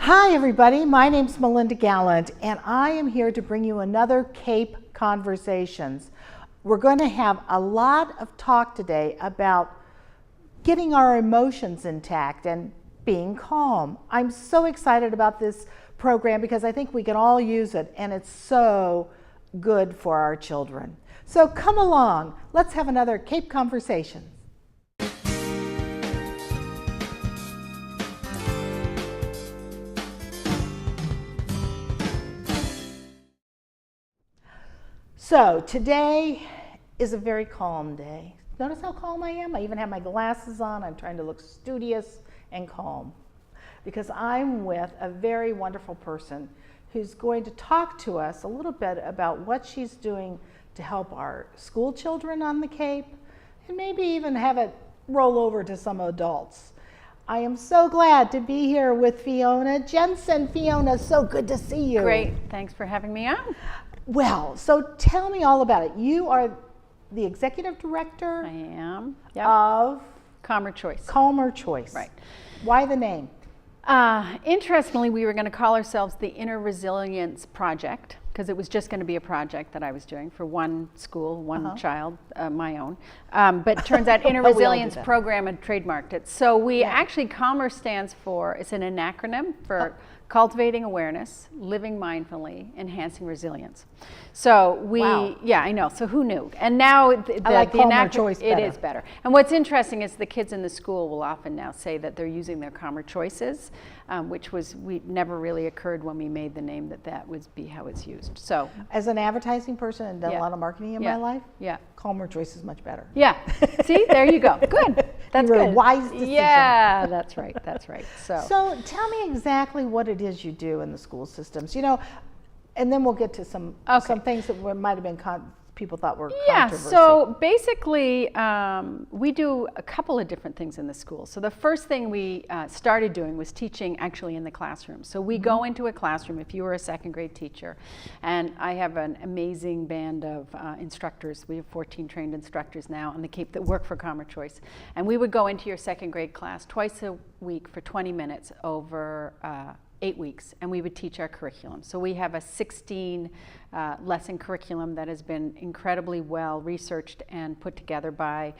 Hi everybody, my name's Melinda Gallant and I am here to bring you another CAPE Conversations. We're going to have a lot of talk today about getting our emotions intact and being calm. I'm so excited about this program because I think we can all use it and it's so good for our children. So come along, let's have another CAPE Conversation. So today is a very calm day. Notice how calm I am? I even have my glasses on. I'm trying to look studious and calm because I'm with a very wonderful person who's going to talk to us a little bit about what she's doing to help our school children on the Cape and maybe even have it roll over to some adults. I am so glad to be here with Fiona Jensen. Fiona, so good to see you. Great, thanks for having me on. Well, so tell me all about it. You are the executive director. I am. Yep. Of Calmer Choice. Calmer Choice. Right. Why the name? Interestingly, we were going to call ourselves the Inner Resilience Project because it was just going to be a project that I was doing for one school, one child, my own. But it turns out Inner Resilience Program had trademarked it. So we actually, Calmer stands for, it's an acronym for Cultivating Awareness, Living Mindfully, Enhancing Resilience. So we, yeah, I know. So who knew? And now I like Calmer Choice better. It is better. And what's interesting is the kids in the school will often now say that they're using their Calmer Choices, which never really occurred when we made the name that would be how it's used. So as an advertising person and done a lot of marketing in my life, Calmer Choice is much better. Yeah. See, there you go. Good. That's good. Wise decision. Yeah, that's right. That's right. So tell me exactly what it is you do in the school systems. You know, and then we'll get to some things that might have been people thought were controversial. So basically, we do a couple of different things in the school. So the first thing we started doing was teaching actually in the classroom. So we go into a classroom, if you were a second grade teacher, and I have an amazing band of instructors. We have 14 trained instructors now on the Cape that work for Calmer Choice. And we would go into your second grade class twice a week for 20 minutes over 8 weeks, and we would teach our curriculum. So we have a 16 lesson curriculum that has been incredibly well researched and put together by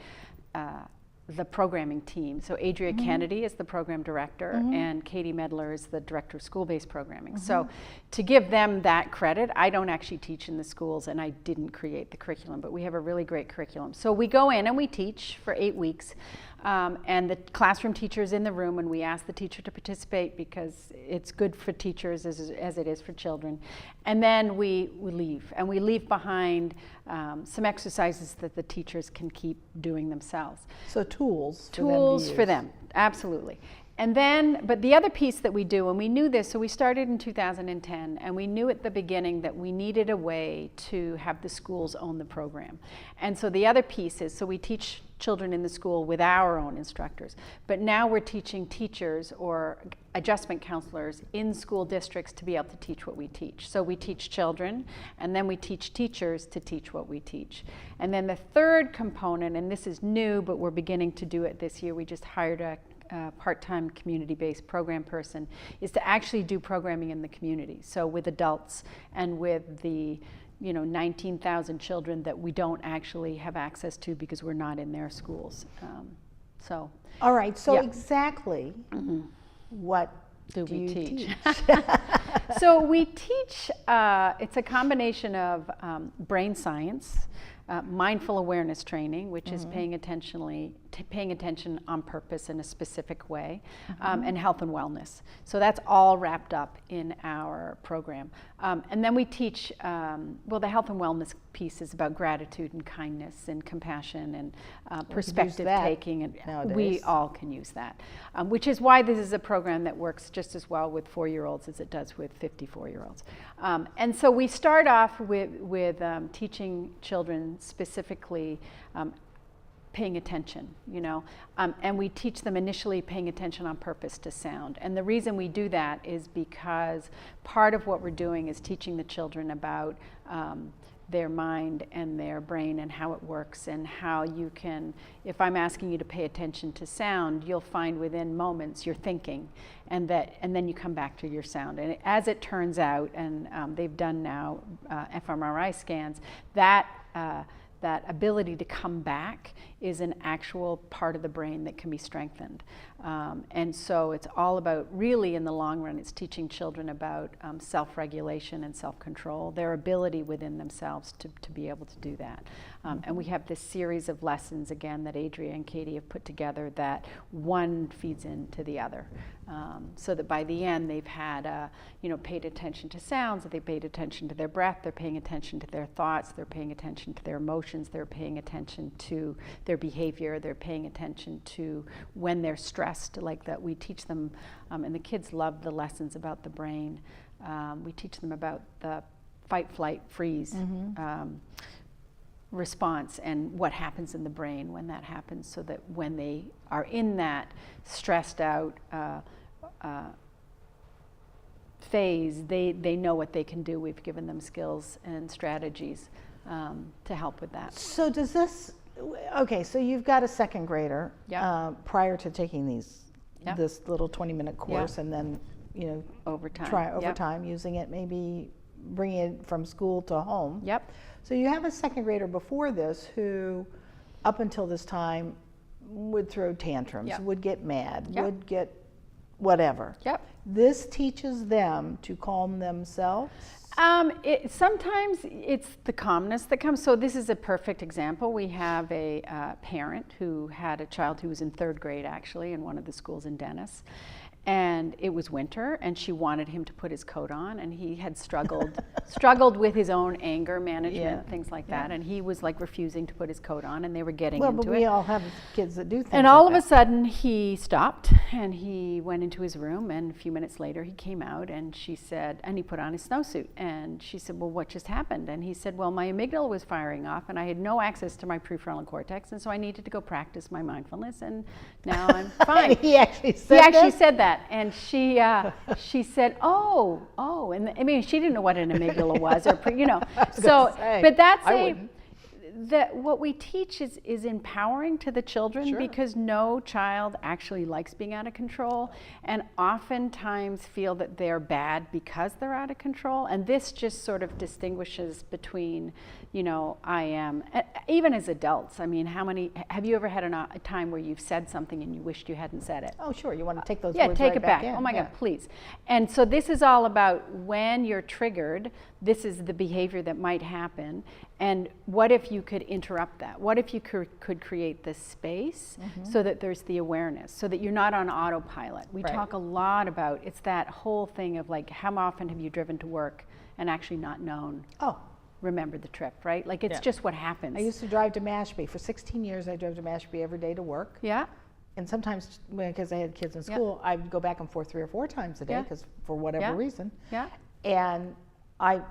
the programming team. So Adria Kennedy is the program director and Katie Medler is the director of school-based programming. So to give them that credit, I don't actually teach in the schools and I didn't create the curriculum, but we have a really great curriculum. So we go in and we teach for 8 weeks. And the classroom teacher is in the room and we ask the teacher to participate because it's good for teachers as it is for children. And then we leave, and we leave behind some exercises that the teachers can keep doing themselves. So tools for them, absolutely. And then, but the other piece that we do, and we knew this, so we started in 2010, and we knew at the beginning that we needed a way to have the schools own the program. And so the other piece is, so we teach children in the school with our own instructors, but now we're teaching teachers or adjustment counselors in school districts to be able to teach what we teach. So we teach children, and then we teach teachers to teach what we teach. And then the third component, and this is new, but we're beginning to do it this year, we just hired a part-time community-based program person, is to actually do programming in the community. So with adults and with the 19,000 children that we don't actually have access to because we're not in their schools. All right, so exactly what do we teach? So we teach, it's a combination of brain science, mindful awareness training, which is paying attention on purpose in a specific way, and health and wellness. So that's all wrapped up in our program. And then we teach, the health and wellness piece is about gratitude and kindness and compassion and perspective taking, and nowadays. We all can use that, which is why this is a program that works just as well with 4-year-olds as it does with 54-year-olds. And so we start off with teaching children specifically paying attention, and we teach them initially paying attention on purpose to sound. And the reason we do that is because part of what we're doing is teaching the children about their mind and their brain and how it works, and how you can, if I'm asking you to pay attention to sound, you'll find within moments you're thinking, and then you come back to your sound. And as it turns out, and they've done now fMRI scans, that ability to come back is an actual part of the brain that can be strengthened. And so it's all about, really in the long run, it's teaching children about self-regulation and self-control, their ability within themselves to be able to do that. And we have this series of lessons, again, that Adria and Katie have put together, that one feeds into the other. So that by the end they've had, paid attention to sounds, they've paid attention to their breath, they're paying attention to their thoughts, they're paying attention to their emotions, they're paying attention to their behavior, they're paying attention to when they're stressed, like that we teach them, and the kids love the lessons about the brain. We teach them about the fight, flight, freeze response and what happens in the brain when that happens, so that when they are in that stressed out phase, they know what they can do. We've given them skills and strategies to help with that. So does this, okay, so you've got a second grader prior to taking this little 20-minute course, and then, over time. Try over time using it, maybe bringing it from school to home. Yep. So you have a second grader before this who, up until this time, would throw tantrums, would get mad, would get whatever. Yep. This teaches them to calm themselves? Sometimes it's the calmness that comes. So this is a perfect example. We have a parent who had a child who was in 3rd grade, actually, in one of the schools in Dennis. And it was winter, and she wanted him to put his coat on, and he had struggled with his own anger management, things like that, and he was like refusing to put his coat on, and they were getting into it. Well, but we all have kids that do things and like all of that. a sudden, he stopped, and he went into his room, and a few minutes later, he came out, and she said, and he put on his snowsuit, and she said, well, what just happened? And he said, well, my amygdala was firing off, and I had no access to my prefrontal cortex, and so I needed to go practice my mindfulness, and now I'm fine. He actually said that, and she said, oh, and I mean, she didn't know what an amygdala was, or but that's that what we teach is empowering to the children, because no child actually likes being out of control, and oftentimes feel that they're bad because they're out of control. And this just sort of distinguishes between, I am, even as adults. I mean, have you ever had a time where you've said something and you wished you hadn't said it? Oh, sure. You want to take those words take right it back. in. Oh my God, please. And so this is all about when you're triggered, this is the behavior that might happen. And what if you could interrupt that? What if you could create this space so that there's the awareness, so that you're not on autopilot? We talk a lot about, it's that whole thing of like, how often have you driven to work and actually not known? Remember the trip, right? Like it's just what happens. I used to drive to Mashpee. For 16 years, I drove to Mashpee every day to work. Yeah. And sometimes, because I had kids in school, I'd go back and forth 3 or 4 times a day, because for whatever reason. Yeah. And I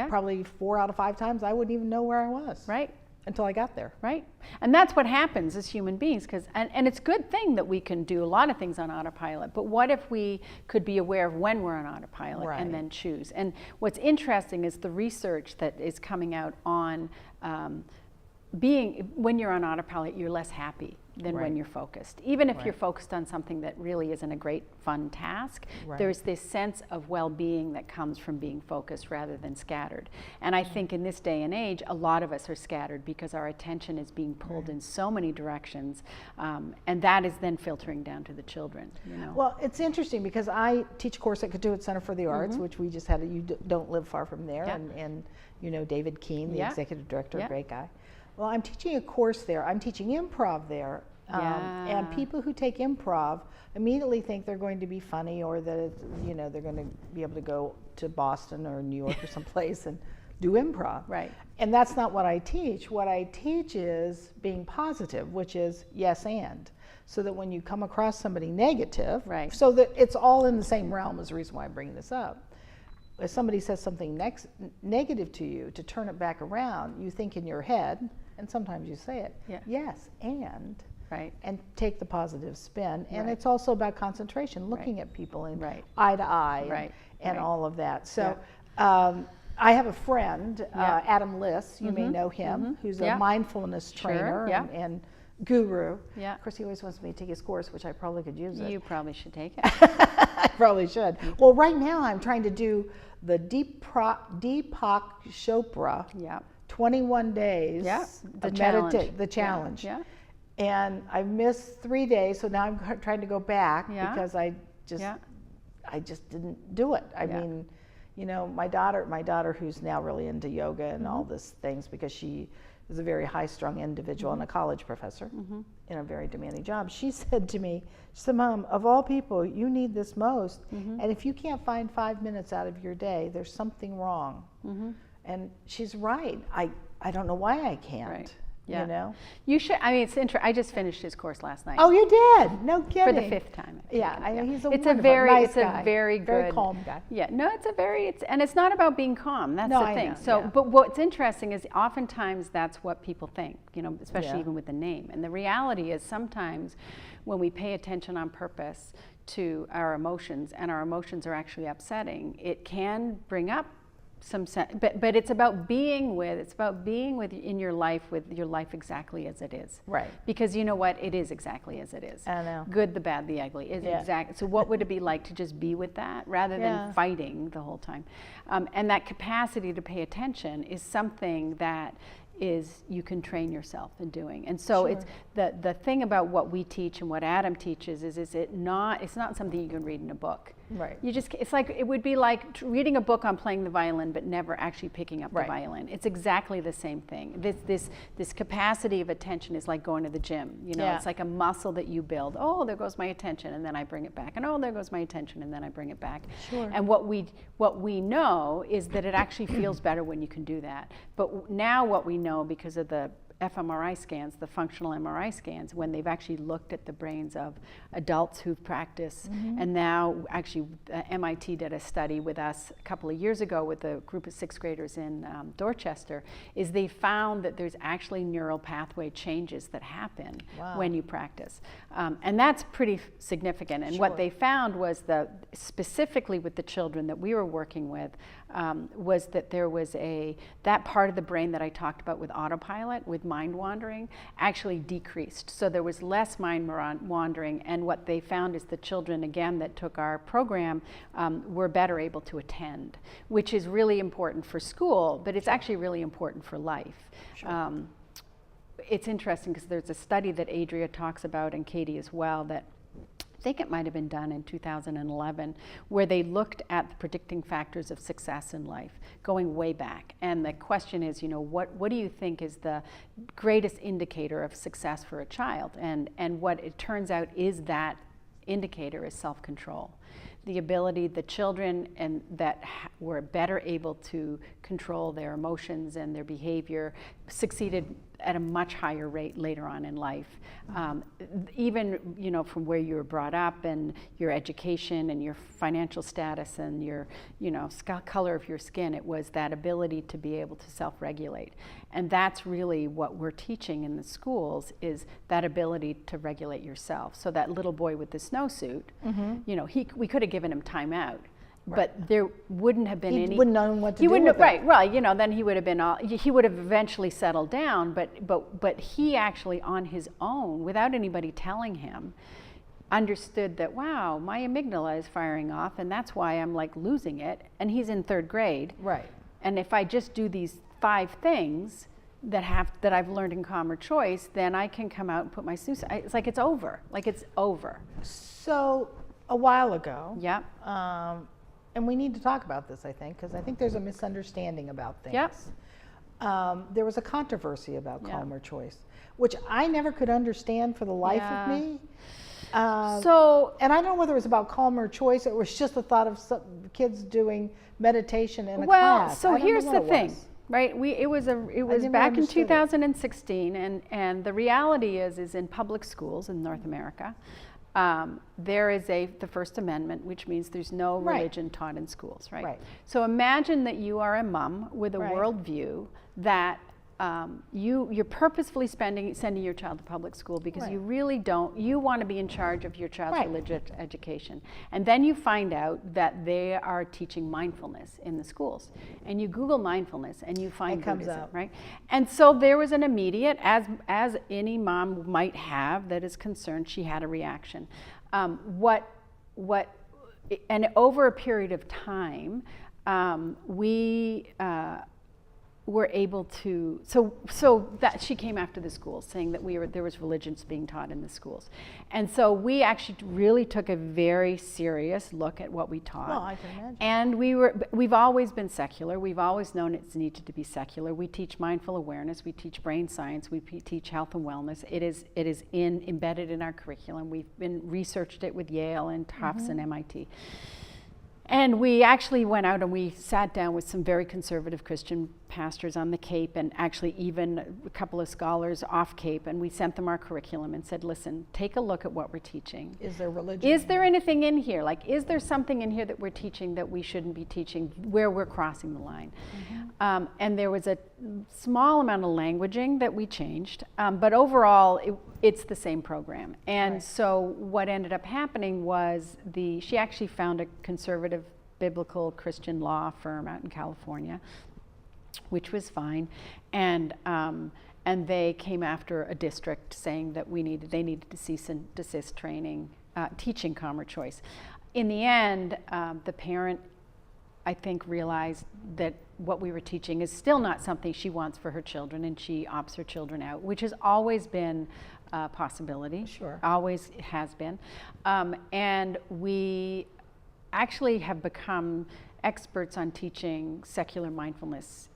probably 4 out of 5 times, I wouldn't even know where I was. Right. Until I got there. Right. And that's what happens as human beings, and it's a good thing that we can do a lot of things on autopilot, but what if we could be aware of when we're on autopilot and then choose? And what's interesting is the research that is coming out on when you're on autopilot, you're less happy than when you're focused. Even if you're focused on something that really isn't a great fun task, there's this sense of well-being that comes from being focused rather than scattered. And I think in this day and age, a lot of us are scattered because our attention is being pulled in so many directions, and that is then filtering down to the children. Well, it's interesting because I teach a course at Katuitt Center for the Arts, which we just had. You don't live far from there, and David Keene, the executive director, a great guy. Well, I'm teaching a course there. I'm teaching improv there. And people who take improv immediately think they're going to be funny, or that they're going to be able to go to Boston or New York or someplace and do improv. Right. And that's not what I teach. What I teach is being positive, which is yes and. So that when you come across somebody negative, so that it's all in the same realm is the reason why I'm bringing this up. If somebody says something negative to you, to turn it back around, you think in your head, and sometimes you say it, yes, and take the positive spin. And it's also about concentration, looking at people in eye to eye and all of that. So I have a friend, Yeah. Adam Liss, you may know him, who's a Yeah. mindfulness Sure, trainer yeah. and guru. Yeah. Of course, he always wants me to take his course, which I probably could use it. You probably should take it. I probably should. Well, right now I'm trying to do the Deepak Chopra Yeah. 21 days Yeah, the of challenge. the challenge. Yeah. And I missed 3 days, so now I'm trying to go back Yeah. because I just didn't do it. I Yeah. mean, you know, my daughter who's now really into yoga and all these things because she is a very high-strung individual and a college professor in a very demanding job. She said to me, she said, Mom, of all people, you need this most. And if you can't find 5 minutes out of your day, there's something wrong. And she's right. I don't know why I can't. Right. Yeah. You know? You should. I mean, it's interesting. I just finished his course last night. Oh, you did? No kidding. For the 5th time. I think. Yeah, I know he's a It's wonderful, a very, nice it's guy. a very good, very calm guy. Yeah, no, and it's not about being calm. That's No, the I thing. know, So, yeah. but what's interesting is oftentimes that's what people think. You know, especially Yeah. even with the name. And the reality is sometimes when we pay attention on purpose to our emotions, and our emotions are actually upsetting, it can bring up some but it's about being with in your life with your life exactly as it is. Right. Because you know what, it is exactly as it is. I know. Good, the bad, the ugly is Yeah. exact. So what would it be like to just be with that rather Yeah. than fighting the whole time? And that capacity to pay attention is something that you can train yourself in doing. And so Sure. it's the thing about what we teach and what Adam teaches is it's not something you can read in a book. Right. It's like, it would be like reading a book on playing the violin but never actually picking up the Right. violin. It's exactly the same thing. This capacity of attention is like going to the gym. You know, Yeah. it's like a muscle that you build. Oh, there goes my attention, and then I bring it back. And oh, there goes my attention, and then I bring it back. Sure. And what we know is that it actually feels better when you can do that. But now what we know, because of the fMRI scans, the functional MRI scans, when they've actually looked at the brains of adults who've practiced, and now actually MIT did a study with us a couple of years ago with a group of 6th graders in Dorchester, is they found that there's actually neural pathway changes that happen Wow. when you practice. And that's pretty significant. And what Sure. they found was specifically with the children that we were working with, was that there was that part of the brain that I talked about with autopilot, with mind wandering, actually decreased. So there was less mind wandering, and what they found is the children, again, that took our program were better able to attend, which is really important for school, but it's actually really important for life. Sure. It's interesting because there's a study that Adria talks about, and Katie as well, that I think it might have been done in 2011, where they looked at the predicting factors of success in life, going way back. And the question is, you know, what do you think is the greatest indicator of success for a child? And what it turns out is that indicator is self-control. The ability, the children and that were better able to control their emotions and their behavior succeeded at a much higher rate later on in life. Even, you know, from where you were brought up and your education and your financial status and your, you know, color of your skin, it was that ability to be able to self-regulate. And that's really what we're teaching in the schools, is that ability to regulate yourself. So that little boy with the snowsuit, you know, we could have given him time out. Right. But there wouldn't have been He any. wouldn't know what to he do wouldn't with have, right? it. Well, you know, then he would have been he would have eventually settled down. But he actually, on his own, without anybody telling him, understood that, wow, my amygdala is firing off, and that's why I'm like losing it. And he's in 3rd grade. Right. And if I just do these 5 things that I've learned in Calmer Choice, then I can come out and put my suit. It's like it's over. Like it's over. So a while ago, Yep. and we need to talk about this, I think, because I think there's a misunderstanding about things. Yep. There was a controversy about Yeah. Calmer Choice, which I never could understand for the life Yeah. of me. So And I don't know whether it was about Calmer Choice or it was just the thought of some kids doing meditation in a well, class. so I don't know here's what the it thing. was. Right, it was never back in understood it. 2016, and the reality is in public schools in North America, there is the First Amendment, which means there's no Right. religion taught in schools, right? Right. So imagine that you are a mom with a Right. worldview that you're purposefully sending your child to public school because Right. you really you want to be in charge of your child's Right. religious education. And then you find out that they are teaching mindfulness in the schools. And you Google mindfulness and you find It comes Buddhism, up. right? And so there was an immediate, as any mom might have that is concerned, she had a reaction. And over a period of time, we were able to, so that she came after the schools saying that there was religions being taught in the schools. And so we actually really took a very serious look at what we taught. Well, I can imagine. And we've always been secular. We've always known it's needed to be secular. We teach mindful awareness. We teach brain science. We teach health and wellness. It is embedded in our curriculum. We've researched it with Yale and Tufts and MIT. And we actually went out and we sat down with some very conservative Christian pastors on the Cape, and actually even a couple of scholars off Cape, and we sent them our curriculum and said, listen, take a look at what we're teaching. Is there religion? Is there anything in here? Like, is there something in here that we're teaching that we shouldn't be teaching, where we're crossing the line? And there was a small amount of languaging that we changed, but overall, it's the same program. And Right. so what ended up happening was she actually found a conservative biblical Christian law firm out in California, which was fine. And they came after a district saying that they needed to cease and desist training, teaching Calmer Choice. In the end, the parent, I think, realized that what we were teaching is still not something she wants for her children, and she opts her children out, which has always been a possibility. Sure. Always has been. And we actually have become experts on teaching secular mindfulness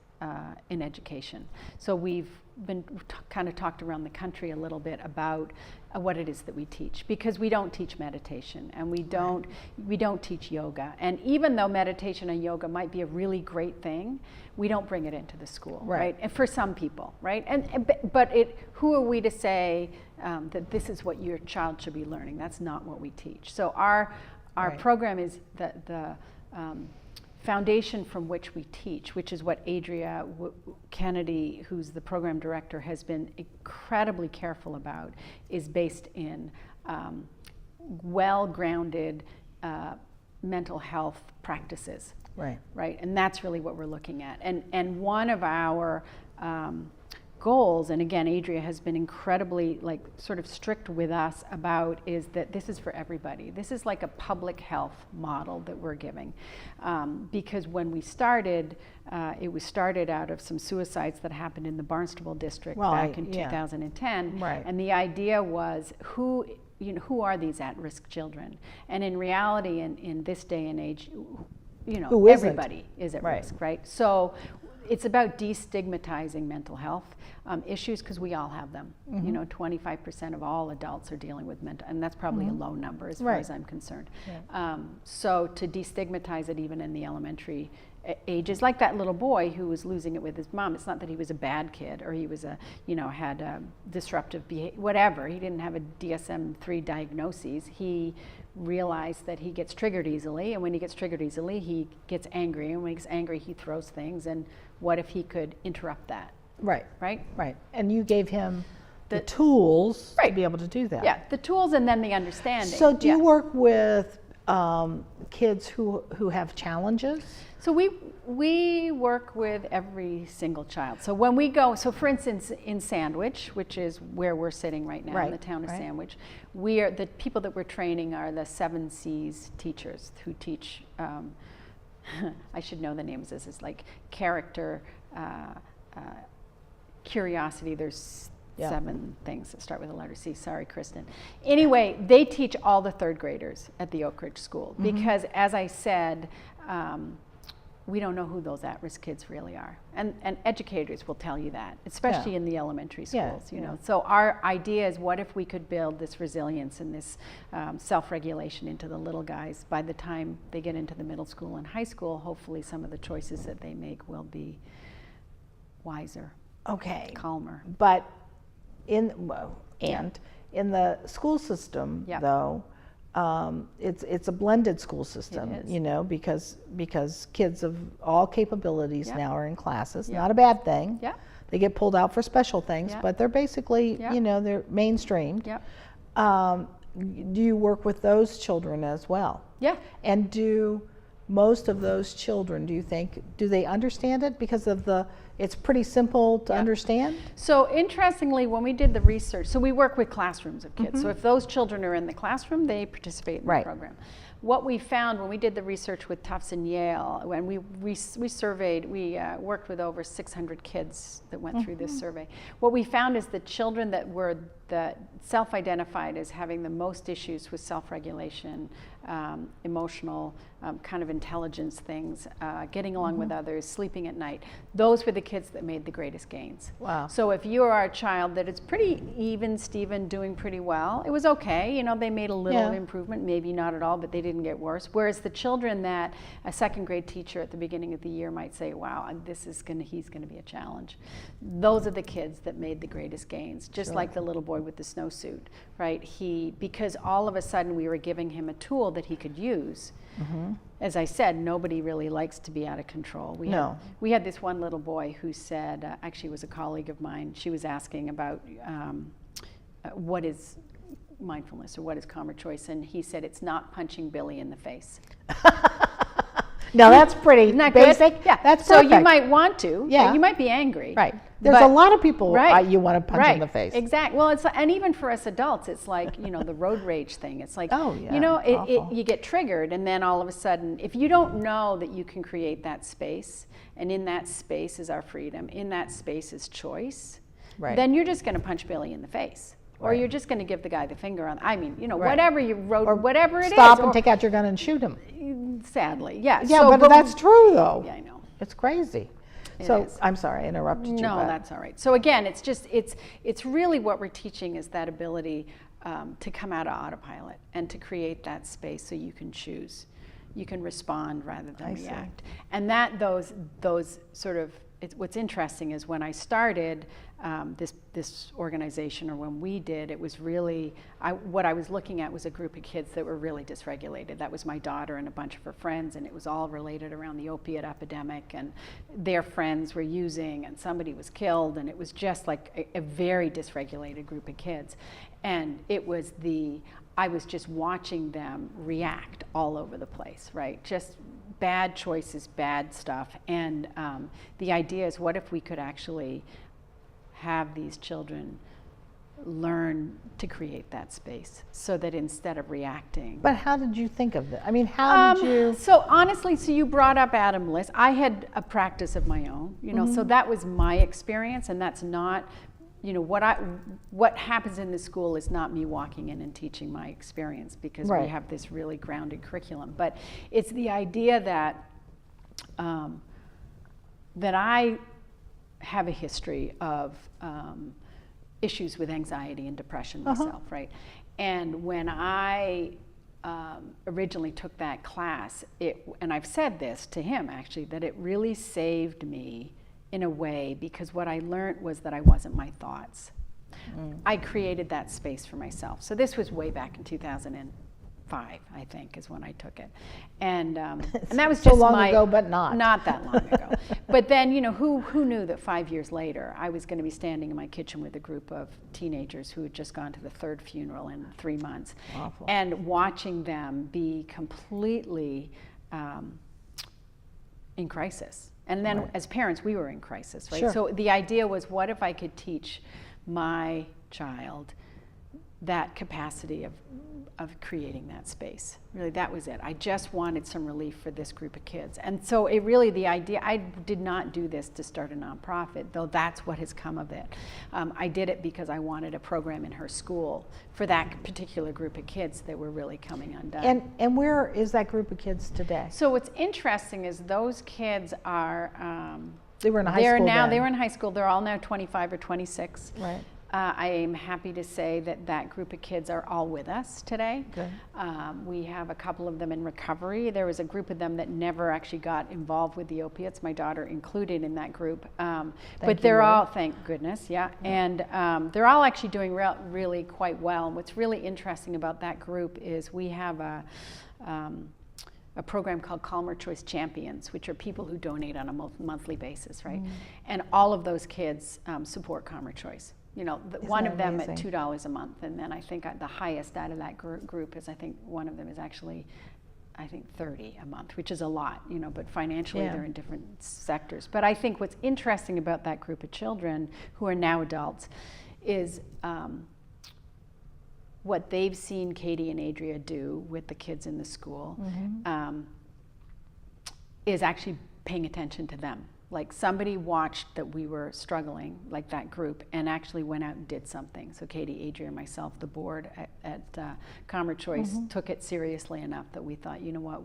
in education. So we've been kind of talked around the country a little bit about what it is that we teach, because we don't teach meditation, and we don't teach yoga. And even though meditation and yoga might be a really great thing, we don't bring it into the school, right? And for some people, right? But who are we to say that this is what your child should be learning? That's not what we teach. So our Right. program is the foundation from which we teach, which is what Adria Kennedy, who's the program director, has been incredibly careful about, is based in well-grounded mental health practices. Right. Right, and that's really what we're looking at. And one of our goals, and again, Adria has been incredibly sort of strict with us about, is that this is for everybody. This is like a public health model that we're giving. Because when we started, it was started out of some suicides that happened in the Barnstable district back in 2010. Right. And the idea was, who are these at-risk children? And in reality, in this day and age, Who isn't? everybody is at risk, right? So it's about destigmatizing mental health issues, because we all have them. 25% of all adults are dealing with mental, and that's probably a low number as far as I'm concerned. Yeah. So to destigmatize it even in the elementary ages, like that little boy who was losing it with his mom. It's not that he was a bad kid, or he was had a disruptive behavior, whatever. He didn't have a DSM-3 diagnosis. He realized that he gets triggered easily, and when he gets triggered easily, he gets angry, and when he gets angry, he throws things. And what if he could interrupt that? Right. Right? Right. And you gave him the tools to Right. be able to do that. Yeah, the tools and then the understanding. So do you Yeah. work with kids who have challenges? So we work with every single child. So when we go, so for instance, in Sandwich, which is where we're sitting right now, in the town of Sandwich, the people that we're training are the 7 C's teachers who teach, I should know the names. This is like character, curiosity. There's 7 things that start with the letter C. Sorry, Kristen. Anyway, they teach all the 3rd graders at the Oak Ridge School, because, as I said, we don't know who those at-risk kids really are. And educators will tell you that, especially in the elementary schools, you know. So our idea is, what if we could build this resilience and this self-regulation into the little guys? By the time they get into the middle school and high school, hopefully some of the choices that they make will be wiser, calmer. But in the school system, though, it's a blended school system, you know, because kids of all capabilities now are in classes. Not a bad thing. They get pulled out for special things, Yep. but they're basically, Yep. you know, they're mainstreamed. Yep. Do you work with those children as well? Yeah. And do most of those children, do you think, do they understand it because of it's pretty simple to understand? So interestingly, when we did the research, so we work with classrooms of kids. So if those children are in the classroom, they participate in the program. What we found when we did the research with Tufts and Yale, when we surveyed, we worked with over 600 kids that went through this survey. What we found is the children that were self-identified as having the most issues with self-regulation, emotional kind of intelligence things, getting along with others, sleeping at night, those were the kids that made the greatest gains. Wow. So if you are a child that is pretty even, Steven, doing pretty well, it was okay. You know, they made a little improvement, maybe not at all, but they didn't get worse. Whereas the children that a second grade teacher at the beginning of the year might say, wow, he's gonna be a challenge. Those are the kids that made the greatest gains, just like the little boy with the snowsuit, right? Because all of a sudden we were giving him a tool that he could use. As I said, nobody really likes to be out of control. We had this one little boy who said, actually it was a colleague of mine, she was asking about what is mindfulness or what is calmer choice, and he said it's not punching Billy in the face. No, that's pretty basic. Yeah, that's so perfect. you might want to. Yeah, you might be angry. Right. There's a lot of people you want to punch in the Right. face. Exactly. Well, and even for us adults, it's like, you know, the road rage thing. It's like, you know, you get triggered, and then all of a sudden, if you don't know that you can create that space, and in that space is our freedom, in that space is choice, then you're just going to punch Billy in the face. Or you're just going to give the guy the finger on. I mean, you know, whatever you wrote, or whatever it is. Stop and take out your gun and shoot him. Sadly, yeah. Yeah, but that's true, though. Yeah, I know. It's crazy. So I'm sorry, I interrupted you. No, that's all right. So again, it's really what we're teaching is that ability to come out of autopilot and to create that space so you can choose, you can respond rather than react, and that those sort of. What's interesting is when I started this organization, or when we did, it was really, what I was looking at was a group of kids that were really dysregulated. That was my daughter and a bunch of her friends, and it was all related around the opiate epidemic, and their friends were using, and somebody was killed, and it was just like a very dysregulated group of kids. And I was just watching them react all over the place, right? Just bad choices, bad stuff. And the idea is, what if we could actually have these children learn to create that space so that instead of reacting. But how did you think of it? I mean, how did you? So honestly, so you brought up Adam List. I had a practice of my own, you know, so that was my experience, and that's not, you know, what happens in the school is not me walking in and teaching my experience, because we have this really grounded curriculum. But it's the idea that that I have a history of issues with anxiety and depression myself, right? And when I originally took that class, and I've said this to him actually, that it really saved me in a way, because what I learned was that I wasn't my thoughts. I created that space for myself. So this was way back in 2005, I think, is when I took it. And that was just so long ago, but not that long ago. But then, you know, who knew that 5 years later I was going to be standing in my kitchen with a group of teenagers who had just gone to the third funeral in 3 months. Awful. And watching them be completely in crisis. And then as parents, we were in crisis, right? Sure. So the idea was, what if I could teach my child that capacity of creating that space? Really, that was it. I just wanted some relief for this group of kids. And so it really, the idea, I did not do this to start a nonprofit, though that's what has come of it. I did it because I wanted a program in her school for that particular group of kids that were really coming undone. And where is that group of kids today? So what's interesting is those kids are, They were in high school then. They were in high school. They're all now 25 or 26. Right. I am happy to say that that group of kids are all with us today. Good. We have a couple of them in recovery. There was a group of them that never actually got involved with the opiates, my daughter included in that group. But they're all, thank goodness, and they're all actually doing really quite well. And what's really interesting about that group is we have a program called Calmer Choice Champions, which are people who donate on a monthly basis, right? And all of those kids support Calmer Choice. You know, one of them amazing? at $2 a month, and then I think the highest out of that group is, I think one of them is actually, I think $30 a month, which is a lot, you know, but financially they're in different sectors. But I think what's interesting about that group of children who are now adults is what they've seen Katie and Adria do with the kids in the school is actually paying attention to them. Like somebody watched that we were struggling, like that group, and actually went out and did something. So Katie, Adria, and myself, the board at Calmer Choice took it seriously enough that we thought, you know what,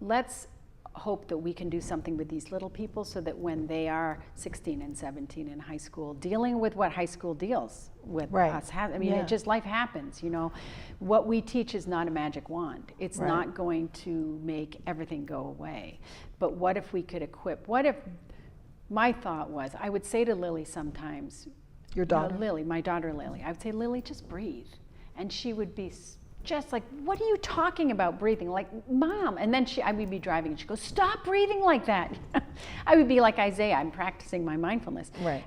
let's hope that we can do something with these little people so that when they are 16 and 17 in high school, dealing with what high school deals with us, I mean, it just, life happens, you know. What we teach is not a magic wand. It's not going to make everything go away. But what if we could equip, what if, my thought was, I would say to Lily sometimes, Your daughter? Lily, my daughter Lily, I would say, Lily, just breathe. And she would be just like, what are you talking about breathing? Like, Mom. And then I would be driving and she goes, stop breathing like that. I would be like Isaiah, I'm practicing my mindfulness. Right.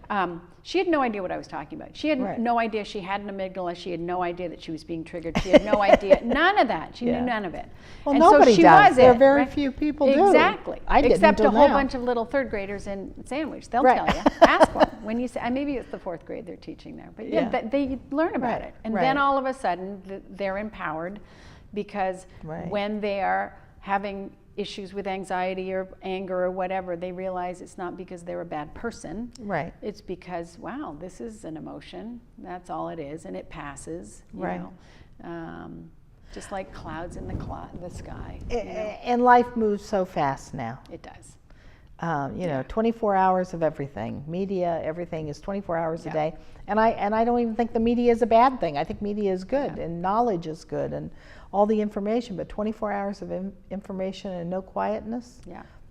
She had no idea what I was talking about. She had no idea she had an amygdala. She had no idea that she was being triggered. She had no idea, none of that. She knew none of it. Well, and nobody so she does. was There are it, very few people do. Exactly. I didn't Except a until whole now. bunch of little third graders in Sandwich. They'll tell you. Ask one. When you say, maybe it's the fourth grade they're teaching there. But they learn about it. And then all of a sudden, they're empowered because when they are having issues with anxiety or anger or whatever, they realize it's not because they're a bad person. Right. It's because, wow, this is an emotion. That's all it is, and it passes. You know? Just like clouds in the sky. You know? And life moves so fast now. It does. You know, 24 hours of everything. Media, everything is 24 hours a day. And I don't even think the media is a bad thing. I think media is good and knowledge is good and all the information, but 24 hours of information and no quietness,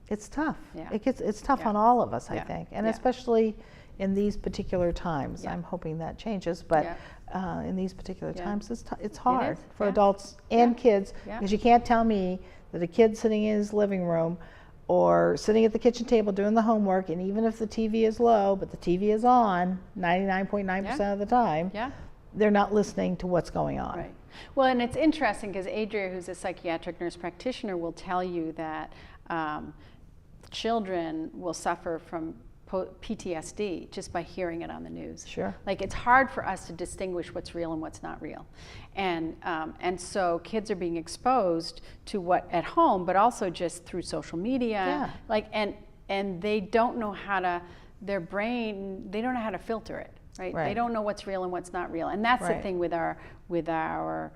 it's tough. It's tough on all of us, I think, and especially in these particular times. I'm hoping that changes, but in these particular times, it's hard for adults and kids, because you can't tell me that a kid sitting in his living room or sitting at the kitchen table doing the homework, and even if the TV is low, but the TV is on 99.9% of the time, they're not listening to what's going on. Right. Well, and it's interesting because Adria, who's a psychiatric nurse practitioner, will tell you that children will suffer from PTSD just by hearing it on the news. Sure. Like, it's hard for us to distinguish what's real and what's not real. And so kids are being exposed to what at home, but also just through social media. Like, and they don't know how to, their brain, they don't know how to filter it. Right? They don't know what's real and what's not real, and that's the thing with our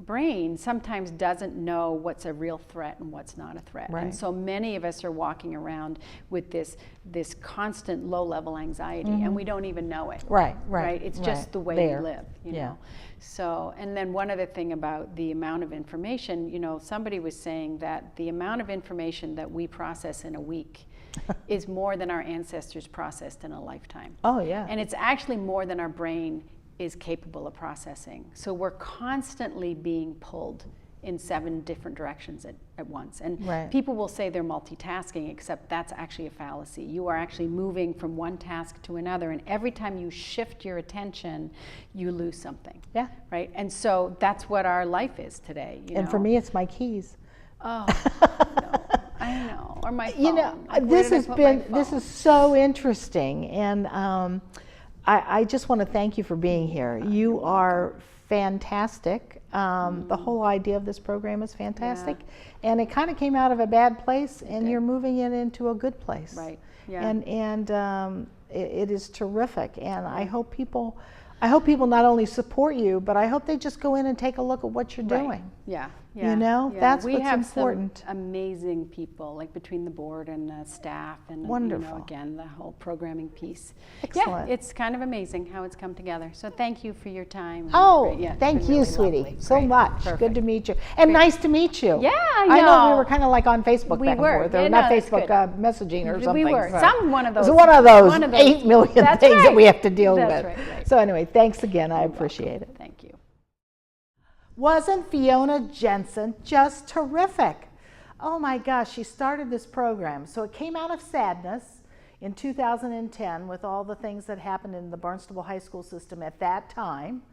brain. Sometimes doesn't know what's a real threat and what's not a threat, and so many of us are walking around with this constant low-level anxiety, and we don't even know it. Right? It's just the way we live, you know. So, and then one other thing about the amount of information, you know, somebody was saying that the amount of information that we process in a week is more than our ancestors processed in a lifetime. Oh, yeah. And it's actually more than our brain is capable of processing. So we're constantly being pulled in 7 different directions at once. And people will say they're multitasking, except that's actually a fallacy. You are actually moving from one task to another, and every time you shift your attention, you lose something. Right? And so that's what our life is today. You know? For me, it's my keys. Oh, no. I know, or my phone. You know, like, this is so interesting, and I just want to thank you for being here. You are fantastic. The whole idea of this program is fantastic, and it kind of came out of a bad place, and you're moving it into a good place. Right. Yeah. And it is terrific, and I hope people not only support you, but I hope they just go in and take a look at what you're doing. Yeah. You know, that's what's important. We have some amazing people, like between the board and the staff, and wonderful. You know, again, the whole programming piece. Excellent. Yeah, it's kind of amazing how it's come together. So thank you for your time. Oh, thank you, really sweetie, lovely. so much. Perfect. Good to meet you, and nice to meet you. Yeah, I know we were kind of like on Facebook back and forth, or not Facebook, messaging or something. We were. So. One of those. It was one of those 8 million things that we have to deal with. Right. So anyway, thanks again. I appreciate it. Thank you. Wasn't Fiona Jensen just terrific? Oh my gosh, she started this program. So it came out of sadness in 2010 with all the things that happened in the Barnstable High School system at that time.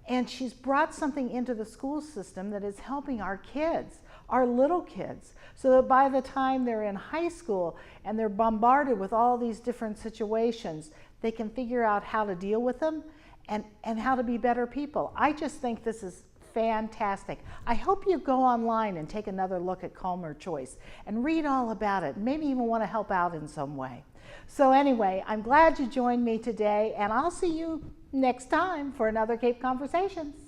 And she's brought something into the school system that is helping our kids, our little kids, so that by the time they're in high school and they're bombarded with all these different situations, they can figure out how to deal with them and how to be better people. I just think this is fantastic. I hope you go online and take another look at Calmer Choice and read all about it, maybe even want to help out in some way. So anyway, I'm glad you joined me today, and I'll see you next time for another Cape Conversations.